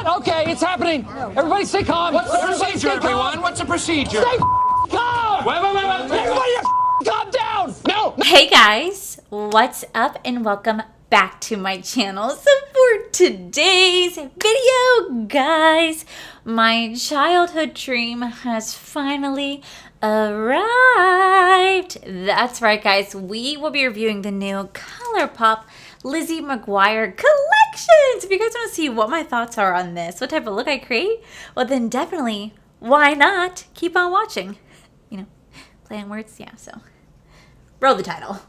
Okay, it's happening. Everybody stay calm. What's the procedure, everyone? What's the procedure? Stay calm. Wait. Everybody calm down. No. Hey guys, what's up and welcome back to my channel. So for today's video, guys, my childhood dream has finally arrived. That's right, guys. We will be reviewing the new Colourpop Lizzie McGuire collections. If you guys want to see what my thoughts are on this, what type of look I create, well then definitely, why not keep on watching? You know, play on words, yeah, so roll the title.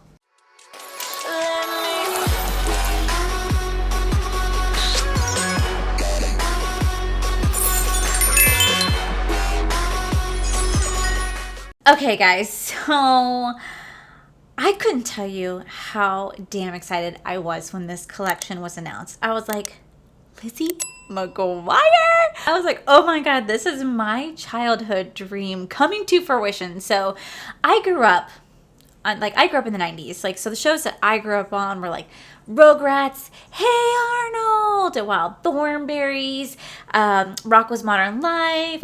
Okay guys, so I couldn't tell you how damn excited I was when this collection was announced. I was like, Lizzie McGuire? I was like, oh my god, this is my childhood dream coming to fruition. So I grew up in the 90s. Like, so the shows that I grew up on were like Rugrats, Hey Arnold, Wild Thornberries, Rocko's Modern Life,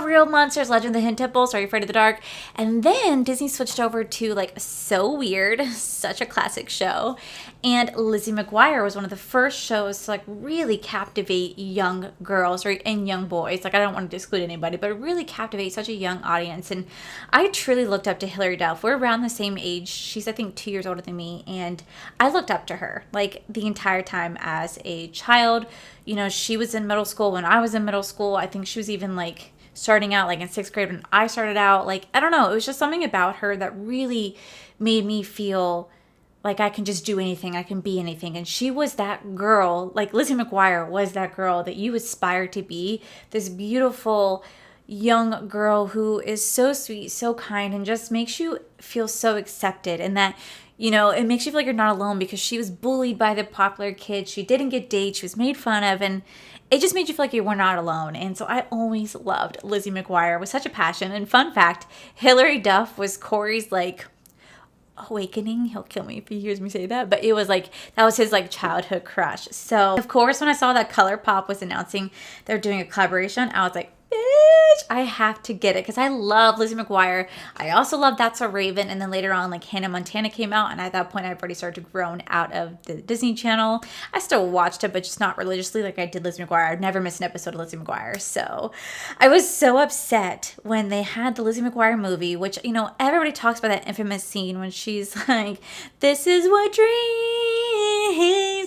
Real Monsters, Legend of the Hidden Temple, Are You Afraid of the Dark? And then Disney switched over to like So Weird, such a classic show. And Lizzie McGuire was one of the first shows to like really captivate young girls and young boys. Like, I don't want to exclude anybody, but really captivate such a young audience. And I truly looked up to Hilary Duff. We're around the same age. She's, I think, 2 years older than me. And I looked up to her like the entire time as a child. You know, she was in middle school when I was in middle school. I think she was even like starting out like in 6th grade when I started out. Like, I don't know. It was just something about her that really made me feel like I can just do anything. I can be anything. And she was that girl, like Lizzie McGuire was that girl that you aspire to be. This beautiful young girl who is so sweet, so kind, and just makes you feel so accepted. And that, you know, it makes you feel like you're not alone because she was bullied by the popular kids. She didn't get dates. She was made fun of. And it just made you feel like you were not alone. And so I always loved Lizzie McGuire with such a passion. And fun fact, Hilary Duff was Corey's like awakening. He'll kill me if he hears me say that, but it was like, that was his like childhood crush. So of course, when I saw that Colourpop was announcing they're doing a collaboration, I was like, bitch, I have to get it because I love Lizzie McGuire. I also love That's a Raven. And then later on, like Hannah Montana came out, and at that point I've already started to grown out of the Disney Channel. I still watched it, but just not religiously like I did Lizzie McGuire. I've never missed an episode of Lizzie McGuire. So I was so upset when they had the Lizzie McGuire movie, which, you know, everybody talks about that infamous scene when she's like, this is what dreams,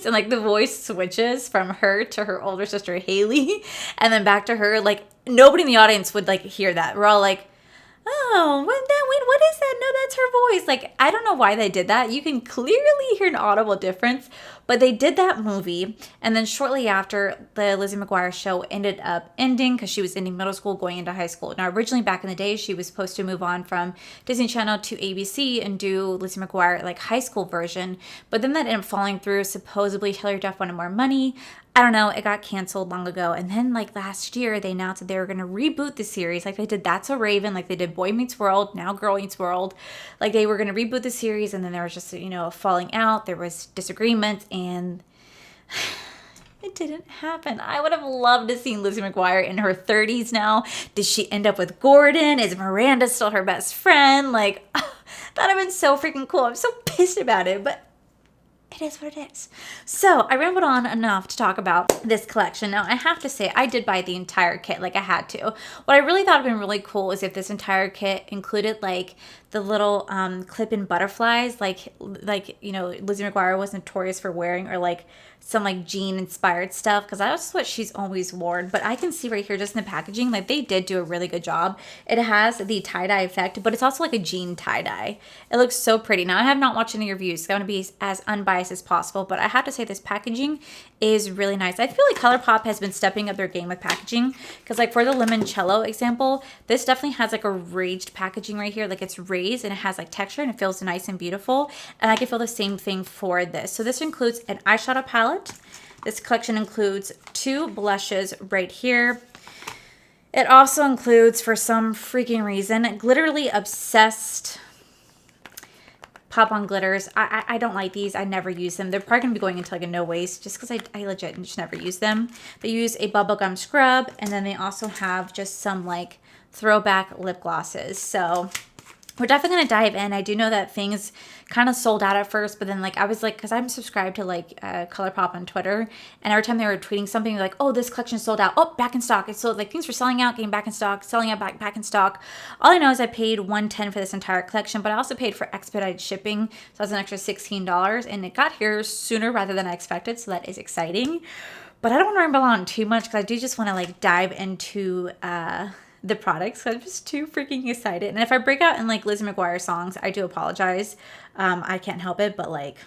and like the voice switches from her to her older sister Haley, and then back to her. Like, nobody in the audience would like hear that. We're all like, oh, what is that? No, that's her voice. Like, I don't know why they did that. You can clearly hear an audible difference, but they did that movie. And then shortly after, the Lizzie McGuire show ended up ending because she was ending middle school, going into high school. Now, originally back in the day, she was supposed to move on from Disney Channel to ABC and do Lizzie McGuire like high school version. But then that ended up falling through. Supposedly, Hilary Duff wanted more money. I don't know, it got canceled long ago. And then like last year, they announced that they were going to reboot the series. Like they did That's a Raven, like they did Boy Meets World, now Girl Meets World. Like they were going to reboot the series, and then there was just, you know, a falling out. There was disagreement, and it didn't happen. I would have loved to see Lizzie McGuire in her 30s now. Did she end up with Gordon? Is Miranda still her best friend? Like, that would have been so freaking cool. I'm so pissed about it, but it is what it is. So I rambled on enough to talk about this collection. Now I have to say I did buy the entire kit, like I had to. What I really thought would have been really cool is if this entire kit included like the little clip-in butterflies, like you know, Lizzie McGuire was notorious for wearing, or like some like jean inspired stuff, because that's what she's always worn. But I can see right here just in the packaging, like they did do a really good job. It has the tie-dye effect, but it's also like a jean tie-dye. It looks so pretty. Now I have not watched any reviews, so I'm gonna be as unbiased as possible, but I have to say this packaging is really nice. I feel like Colourpop has been stepping up their game with packaging, because like for the limoncello example, this definitely has like a raised packaging right here. Like it's raised and it has like texture and it feels nice and beautiful. And I can feel the same thing for this. So this includes an eyeshadow palette. This collection includes 2 blushes right here. It also includes, for some freaking reason, Glitterly Obsessed pop-on glitters. I don't like these. I never use them. They're probably going to be going into like a no waste just because I legit just never use them. They use a bubblegum scrub, and then they also have just some like throwback lip glosses. So we're definitely going to dive in. I do know that things kind of sold out at first, but then like I was like, because I'm subscribed to like Colourpop on Twitter, and every time they were tweeting something like, oh, this collection sold out, oh, back in stock. It's sold, like things were selling out, getting back in stock, selling out, back in stock. All I know is I paid $110 for this entire collection, but I also paid for expedited shipping, so that's an extra $16, and it got here sooner rather than I expected, so that is exciting. But I don't want to ramble on too much because I do just want to like dive into the products. So I'm just too freaking excited. And if I break out in like Lizzie McGuire songs, I do apologize. I can't help it, but like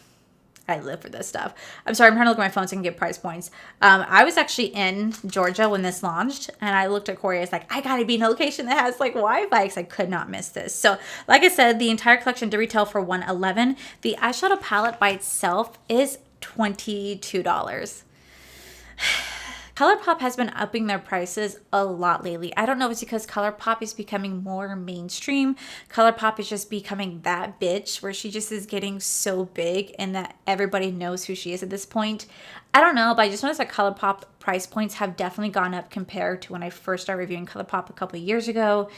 I live for this stuff. I'm sorry, I'm trying to look at my phone so I can get price points. I was actually in Georgia when this launched, and I looked at Corey. I was like, I gotta be in a location that has like Wi-Fi because I could not miss this. So like I said, the entire collection did retail for $111. The eyeshadow palette by itself is $22. Colourpop has been upping their prices a lot lately. I don't know if it's because Colourpop is becoming more mainstream. Colourpop is just becoming that bitch where she just is getting so big and that everybody knows who she is at this point. I don't know, but I just noticed that Colourpop price points have definitely gone up compared to when I first started reviewing Colourpop a couple of years ago.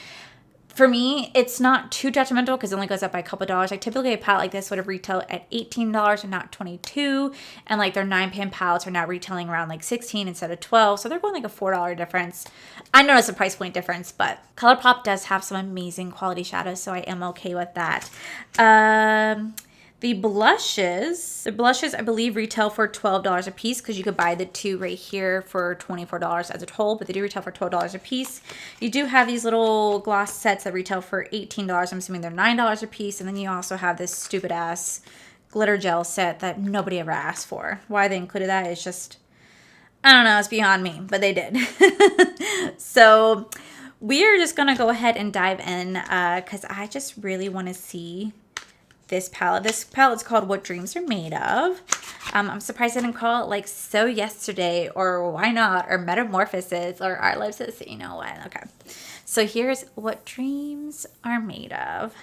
For me, it's not too detrimental because it only goes up by a couple of dollars. Like typically a palette like this would have retailed at $18 and not $22. And like their 9-pan palettes are now retailing around like $16 instead of $12. So they're going like a $4 difference. I noticed a price point difference, but Colourpop does have some amazing quality shadows, so I am okay with that. The blushes, I believe, retail for $12 a piece because you could buy the two right here for $24 as a whole, but they do retail for $12 a piece. You do have these little gloss sets that retail for $18. I'm assuming they're $9 a piece. And then you also have this stupid ass glitter gel set that nobody ever asked for. Why they included that is just, I don't know, it's beyond me, but they did. So we are just going to go ahead and dive in because I just really want to see this palette. This palette's called What Dreams Are Made Of. I'm surprised I didn't call it like So Yesterday or Why Not or Metamorphosis or Our Lives As, you know what. Okay. So here's What Dreams Are Made Of.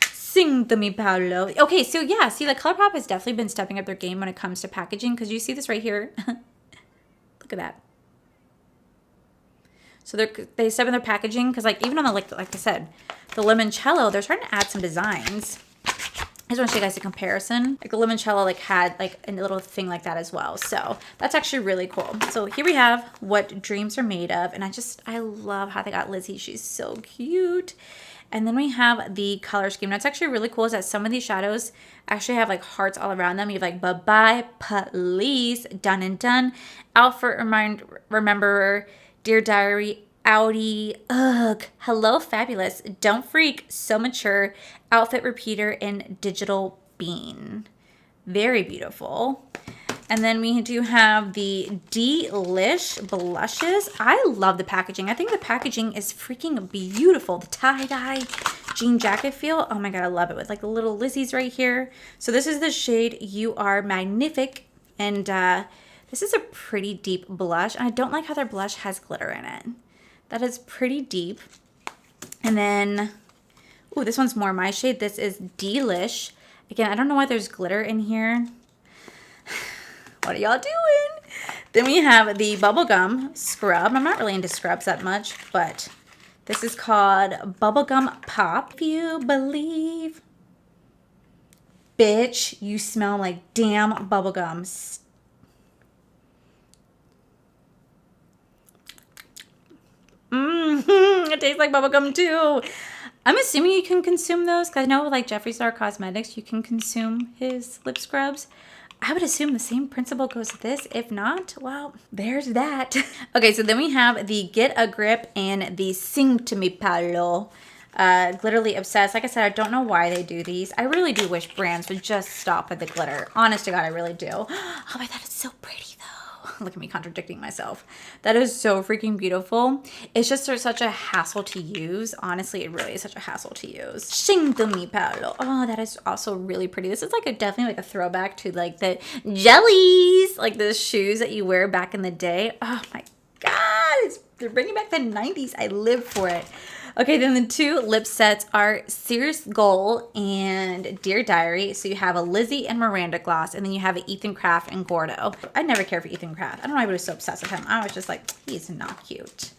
Sing to me, Paolo. Okay, so yeah, see, like Colourpop has definitely been stepping up their game when it comes to packaging because you see this right here. Look at that. So they step in their packaging because like even on the, like I said, the limoncello, they're starting to add some designs. I just want to show you guys a comparison. Like the limoncello like had like a little thing like that as well. So that's actually really cool. So here we have What Dreams Are Made Of. And I love how they got Lizzie. She's so cute. And then we have the color scheme. Now, it's actually really cool is that some of these shadows actually have like hearts all around them. You have like Bye-Bye, Police, Done and Done, Outfit Rememberer, Dear Diary, Audi, ugh, Hello Fabulous, Don't Freak, So Mature, Outfit Repeater, and Digital Bean. Very beautiful. And then we do have the Delish blushes. I love the packaging. I think the packaging is freaking beautiful. The tie-dye jean jacket feel. Oh my God, I love it with like the little Lizzies right here. So this is the shade You Are Magnific. And this is a pretty deep blush. And I don't like how their blush has glitter in it. That is pretty deep. And then, ooh, this one's more my shade. This is Delish. Again, I don't know why there's glitter in here. What are y'all doing? Then we have the Bubblegum Scrub. I'm not really into scrubs that much, but this is called Bubblegum Pop. If you believe, bitch, you smell like damn bubblegum. It tastes like bubblegum too. I'm assuming you can consume those because I know like Jeffree Star Cosmetics, you can consume his lip scrubs. I would assume the same principle goes with this. If not, well, there's that. Okay, so then we have the Get a Grip and the Sing to Me Paolo. Glitterly Obsessed. Like I said, I don't know why they do these. I really do wish brands would just stop with the glitter. Honest to God, I really do. Oh my God, it's so pretty though. Look at me contradicting myself. That is so freaking beautiful. It's just such a hassle to use. Honestly, it really is such a hassle to use. Sing to me, Paolo. Oh, that is also really pretty. This is like definitely like a throwback to like the jellies, like the shoes that you wear back in the day. Oh my God, they're bringing back the 90s. I live for it. Okay, then the two lip sets are Serious Goal and Dear Diary. So you have a Lizzie and Miranda gloss, and then you have an Ethan Craft and Gordo. I never cared for Ethan Craft. I don't know why I was so obsessed with him. I was just like, he's not cute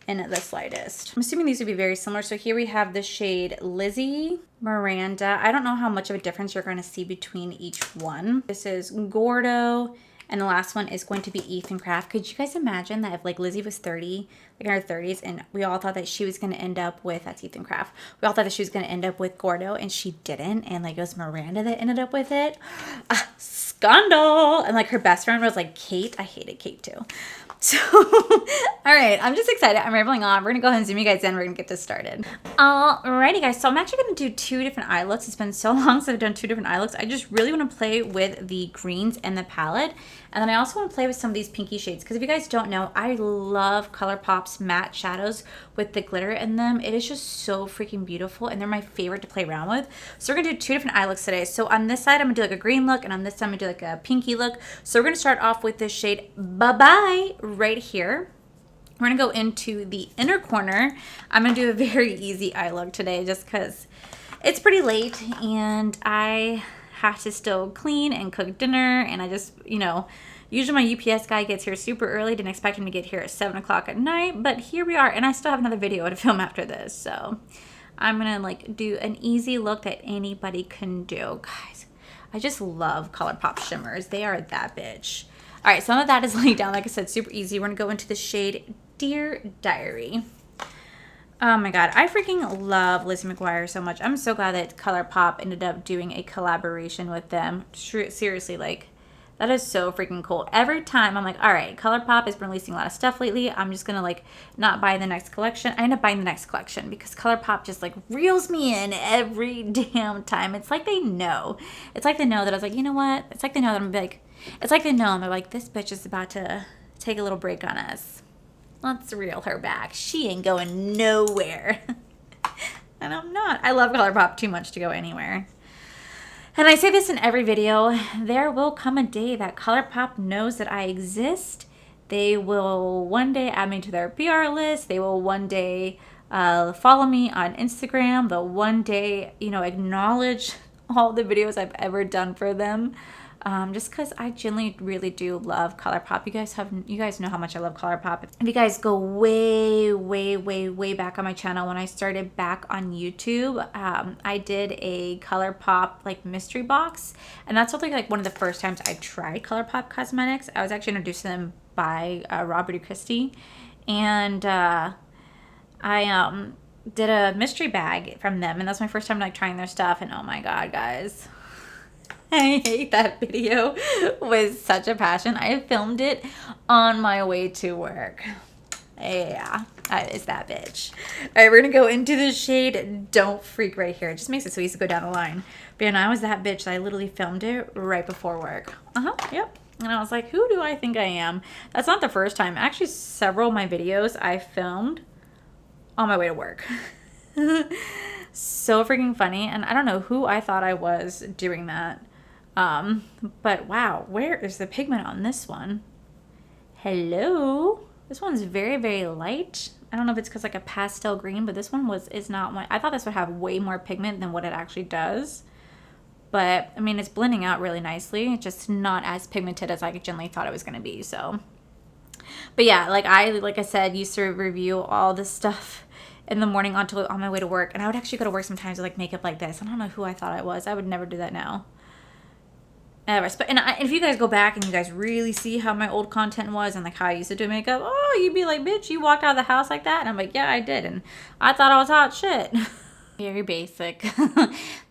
in the slightest. I'm assuming these would be very similar. So here we have the shade Lizzie, Miranda. I don't know how much of a difference you're going to see between each one. This is Gordo, and the last one is going to be Ethan Craft. Could you guys imagine that if like Lizzie was 30, like in her 30s, and we all thought that she was going to end up with, that's Ethan Craft, we all thought that she was going to end up with Gordo, and she didn't, and like it was Miranda that ended up with it. Scandal! And like her best friend was like Kate. I hated Kate too. So, all right, I'm just excited. I'm rambling on. We're going to go ahead and zoom you guys in. We're going to get this started. Alrighty, guys. So I'm actually going to do two different eye looks. It's been so long since I've done two different eye looks. I just really want to play with the greens and the palette. And then I also want to play with some of these pinky shades. Because if you guys don't know, I love Colourpop's matte shadows with the glitter in them. It is just so freaking beautiful. And they're my favorite to play around with. So we're going to do two different eye looks today. So on this side, I'm going to do like a green look. And on this side, I'm going to do like a pinky look. So we're going to start off with this shade Bye-Bye right here. We're going to go into the inner corner. I'm going to do a very easy eye look today just because it's pretty late. And I have to still clean and cook dinner, and I just, you know, usually my UPS guy gets here super early. Didn't expect him to get here at 7 o'clock at night, but here we are, and I still have another video to film after this, so I'm gonna like do an easy look that anybody can do. Guys, I just love Colourpop shimmers. They are that bitch. All right, some of that is laid down, like I said, super easy. We're gonna go into the shade Dear Diary. Oh my god, I freaking love Lizzie Mcquire so much. I'm so glad that Colourpop ended up doing a collaboration with them. Seriously, like, that is so freaking cool. Every time I'm like, all right, Colourpop has been releasing a lot of stuff lately. I'm just gonna like not buy the next collection. I end up buying the next collection because Colourpop just like reels me in every damn time. It's like they know. It's like they know that I was like, you know what? It's like they know that I'm like, it's like they know and they're like, this bitch is about to take a little break on us. Let's reel her back. She ain't going nowhere. And I'm not. I love Colourpop too much to go anywhere. And I say this in every video. There will come a day that Colourpop knows that I exist. They will one day add me to their PR list. They will one day follow me on Instagram. They'll one day, you know, acknowledge all the videos I've ever done for them. Just because I genuinely really do love Colourpop. You guys know how much I love Colourpop. If you guys go way back on my channel, when I started back on YouTube, I did a Colourpop like mystery box, and that's probably like one of the first times I tried Colourpop cosmetics. I was actually introduced to them by Robert Christie, and I did a mystery bag from them, and that's my first time like trying their stuff. And oh my god, guys, I hate that video with such a passion. I filmed it on my way to work. Yeah, that is that bitch. All right, we're gonna go into the shade Don't Freak right here. It just makes it so easy to go down the line. But yeah, no, I was that bitch that I literally filmed it right before work. Yep. And I was like, who do I think I am? That's not the first time. Actually, several of my videos I filmed on my way to work. So freaking funny. And I don't know who I thought I was doing that. But wow, where is the pigment on this one? Hello? This one's very light. I don't know if it's because like a pastel green, but this one is not one. I thought this would have way more pigment than what it actually does. But I mean, it's blending out really nicely. It's just not as pigmented as I generally thought it was going to be. So, but yeah, like I said, used to review all this stuff in the morning on my way to work. And I would actually go to work sometimes with like makeup like this. I don't know who I thought I was. I would never do that now. And if you guys go back and you guys really see how my old content was and like how I used to do makeup, oh, you'd be like, bitch, you walked out of the house like that? And I'm like, yeah, I did. And I thought I was hot shit. Very basic.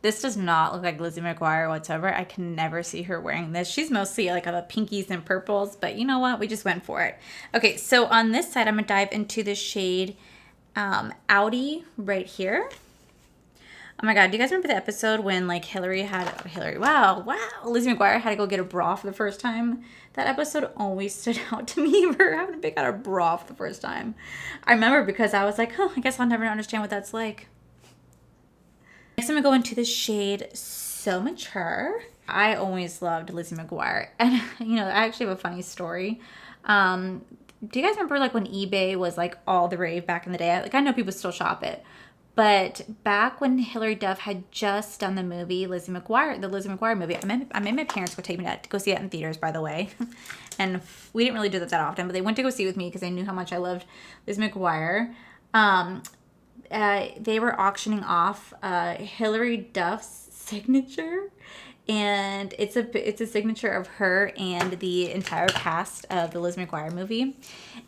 This does not look like Lizzie Mcquire whatsoever. I can never see her wearing this. She's mostly like the pinkies and purples, but you know what? We just went for it. Okay, so on this side, I'm going to dive into the shade Audi right here. Oh my god, do you guys remember the episode when like Lizzie McGuire had to go get a bra for the first time? That episode always stood out to me for having to pick out a bra for the first time. I remember because I was like, oh, I guess I'll never understand what that's like. Next I'm gonna go into the shade So Mature. I always loved Lizzie McGuire. And you know, I actually have a funny story. do you guys remember like when eBay was like all the rave back in the day? Like I know people still shop it. But back when Hilary Duff had just done the movie Lizzie McGuire, the Lizzie McGuire movie, I made my parents go take me to go see it in theaters, by the way. And we didn't really do that often, but they went to go see it with me because they knew how much I loved Lizzie McGuire. They were auctioning off Hilary Duff's signature. And it's a signature of her and the entire cast of the Lizzie McGuire movie,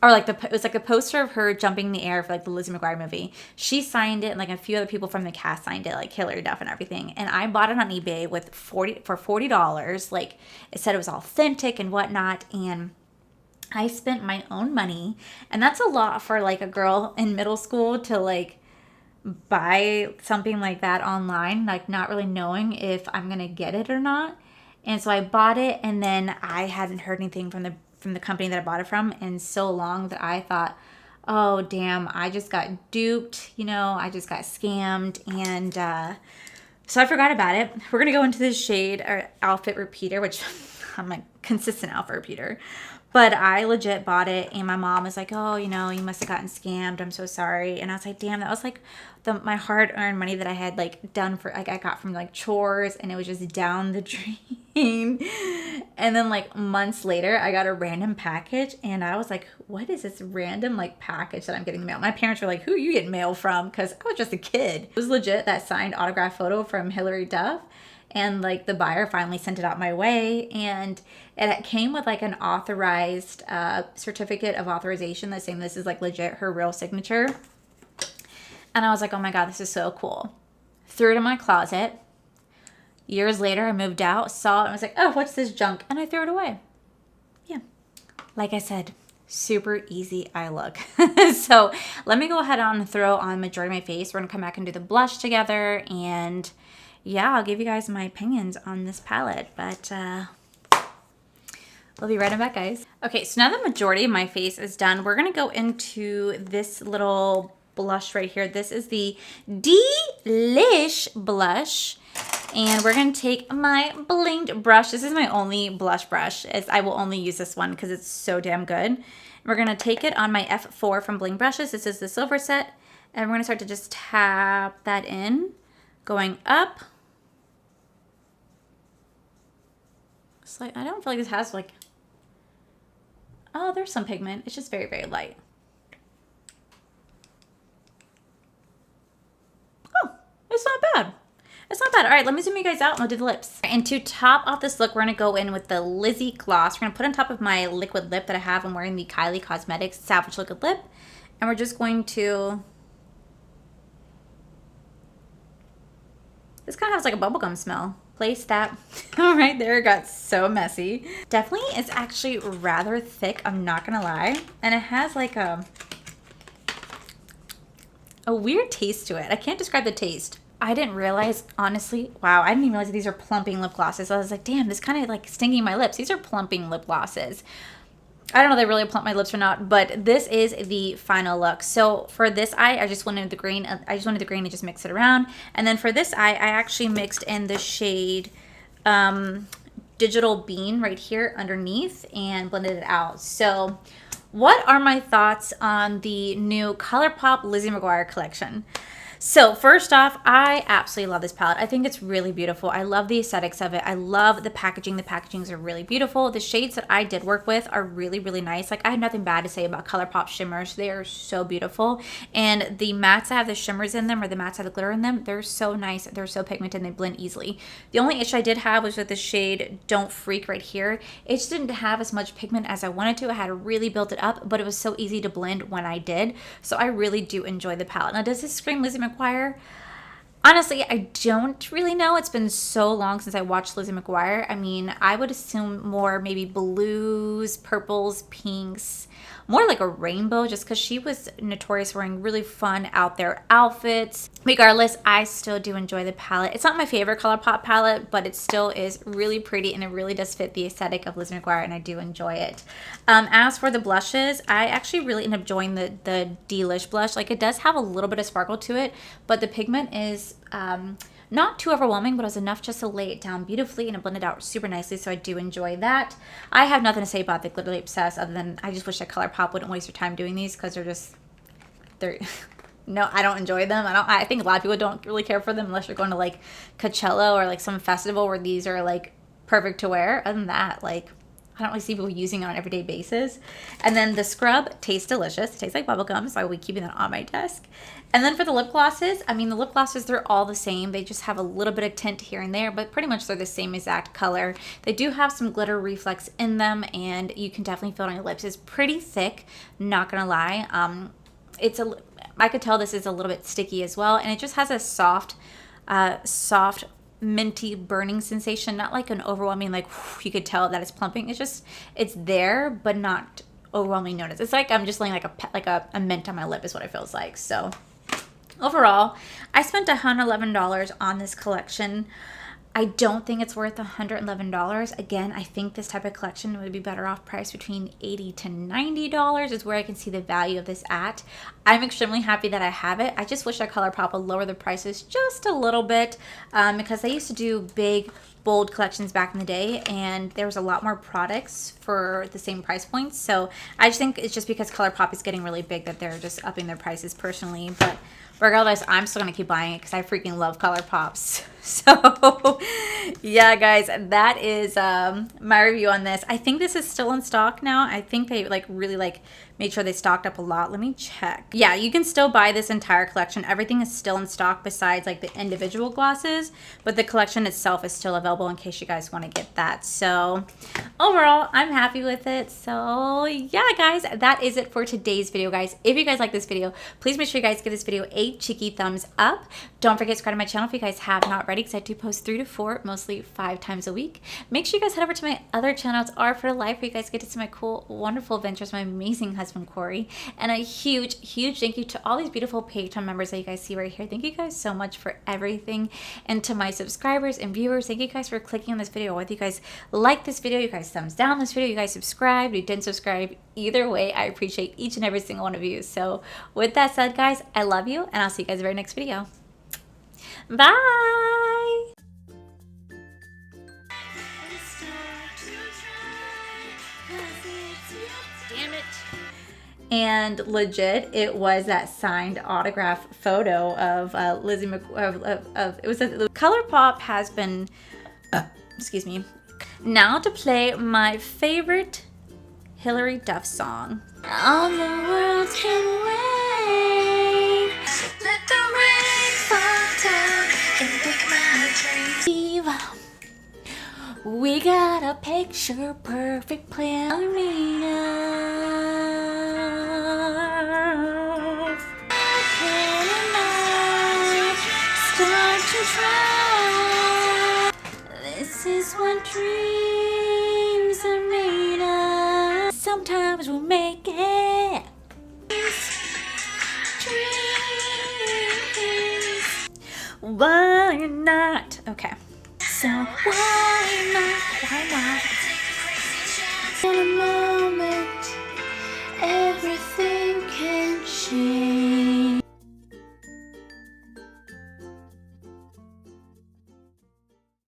or like it was like a poster of her jumping in the air for like the Lizzie McGuire movie. She signed it, and like a few other people from the cast signed it, like Hilary Duff and everything. And I bought it on eBay for $40. Like it said it was authentic and whatnot, and I spent my own money, and that's a lot for like a girl in middle school to like buy something like that online, like not really knowing if I'm gonna get it or not. And so I bought it, and then I hadn't heard anything from the company that I bought it from in so long that I thought, oh damn, I just got duped, you know, I just got scammed. And so I forgot about it. We're gonna go into this shade or outfit repeater, which I'm a consistent outfit repeater. But I legit bought it, and my mom was like, oh, you know, you must have gotten scammed. I'm so sorry. And I was like, damn, that was like my hard-earned money that I had like done for, like I got from like chores, and it was just down the drain. And then like months later, I got a random package, and I was like, what is this random like package that I'm getting in the mail? My parents were like, who are you getting mail from? Because I was just a kid. It was legit that signed autograph photo from Hilary Duff. And like the buyer finally sent it out my way, and it came with like an authorized certificate of authorization that's saying this is like legit her real signature. And I was like, oh my God, this is so cool. Threw it in my closet. Years later, I moved out, saw it, and I was like, oh, what's this junk? And I threw it away. Yeah. Like I said, super easy eye look. So let me go ahead and throw on the majority of my face. We're going to come back and do the blush together, and yeah, I'll give you guys my opinions on this palette, but we'll be right back, guys. Okay, so now the majority of my face is done. We're gonna go into this little blush right here. This is the Delish blush, and we're gonna take my blinged brush. This is my only blush brush. I will only use this one because it's so damn good. We're gonna take it on my F4 from Bling Brushes. This is the silver set, and we're gonna start to just tap that in, going up. Like, I don't feel like this has like, oh, there's some pigment. It's just very, very light. Oh, it's not bad. It's not bad. All right, let me zoom you guys out and we'll do the lips. And to top off this look, we're gonna go in with the Lizzie gloss. We're gonna put on top of my liquid lip that I have. I'm wearing the Kylie Cosmetics Savage Liquid Lip. And we're just going to, this kind of has like a bubblegum smell. Place that right there. It got so messy. Definitely is actually rather thick, I'm not gonna lie, and it has like a weird taste to it. I can't describe the taste. I didn't realize, honestly, wow, I didn't even realize these are plumping lip glosses. I was like, damn, this kind of like stinging my lips. These are plumping lip glosses. I don't know if they really plump my lips or not, but this is the final look. So for this eye, I just wanted the green. To just mix it around. And then for this eye, I actually mixed in the shade Digital Bean right here underneath and blended it out. So what are my thoughts on the new Colourpop Lizzie McGuire collection? So first off, I absolutely love this palette. I think it's really beautiful. I love the aesthetics of it. I love the packaging. The packagings are really beautiful. The shades that I did work with are really, really nice. Like I have nothing bad to say about Colourpop shimmers. They are so beautiful. And the mattes that have the shimmers in them or the mattes that have the glitter in them, they're so nice. They're so pigmented and they blend easily. The only issue I did have was with the shade Don't Freak right here. It just didn't have as much pigment as I wanted to. I had to really build it up, but it was so easy to blend when I did. So I really do enjoy the palette. Now, does this scream Lizzie McGuire? Honestly, I don't really know. It's been so long since I watched Lizzie McGuire. I mean, I would assume more maybe blues, purples, pinks, more like a rainbow just because she was notorious for wearing really fun out there outfits. Regardless, I still do enjoy the palette. It's not my favorite Colourpop palette, but it still is really pretty and it really does fit the aesthetic of Lizzie McGuire and I do enjoy it. As for the blushes, I actually really end up enjoying the Delish blush. Like it does have a little bit of sparkle to it, but the pigment is Not too overwhelming, but it was enough just to lay it down beautifully, and it blended out super nicely, so I do enjoy that. I have nothing to say about the Glitterly Obsessed other than I just wish that Colourpop wouldn't waste your time doing these, because they're no, I don't enjoy them. I think a lot of people don't really care for them unless you're going to like Coachella or like some festival where these are like perfect to wear. Other than that, like I don't really see people using it on an everyday basis. And then the scrub tastes delicious. It tastes like bubblegum, so I will be keeping that on my desk. And then for the lip glosses, I mean, the lip glosses, they're all the same. They just have a little bit of tint here and there, but pretty much they're the same exact color. They do have some glitter reflex in them, and you can definitely feel it on your lips. It's pretty thick, not gonna lie. I could tell this is a little bit sticky as well, and it just has a soft minty burning sensation, not like an overwhelming, like you could tell that it's plumping. It's there, but not overwhelmingly noticed. It's like I'm just laying like a mint on my lip is what it feels like. So overall, I spent $111 on this collection. I don't think it's worth $111. Again, I think this type of collection would be better off priced between $80 to $90 is where I can see the value of this at. I'm extremely happy that I have it. I just wish that Colourpop would lower the prices just a little bit because they used to do big, bold collections back in the day, and there was a lot more products for the same price points. So I just think it's just because Colourpop is getting really big that they're just upping their prices personally. But regardless, I'm still going to keep buying it because I freaking love Colourpops. So, yeah, guys, that is my review on this. I think this is still in stock now. I think they really made sure they stocked up a lot. Let me check. Yeah, you can still buy this entire collection. Everything is still in stock besides like the individual glosses, but the collection itself is still available in case you guys want to get that. So overall, I'm happy with it. So yeah, guys, that is it for today's video, guys. If you guys like this video, please make sure you guys give this video a cheeky thumbs up. Don't forget to subscribe to my channel if you guys have not already, because I do post 3 to 4, mostly 5 times a week. Make sure you guys head over to my other channel. It's Art for Life, where you guys get to see my cool, wonderful adventures, my amazing husband, Corey. And a huge, huge thank you to all these beautiful Patreon members that you guys see right here. Thank you guys so much for everything. And to my subscribers and viewers, thank you guys for clicking on this video. Whether you guys like this video, you guys thumbs down this video, you guys subscribed, you didn't subscribe, either way, I appreciate each and every single one of you. So with that said, guys, I love you, and I'll see you guys in the very next video. Bye! Damn it. And legit, it was that signed autograph photo of Lizzie Mcquire. It was Colourpop has been, excuse me. Now to play my favorite Hilary Duff song. All the world can wait. Let the rain fall down and break my dreams. We got a picture perfect plan. Start to try. This is what dreams are made of. Sometimes we'll make it. Dreams. Why not? Okay. So why not? Why not?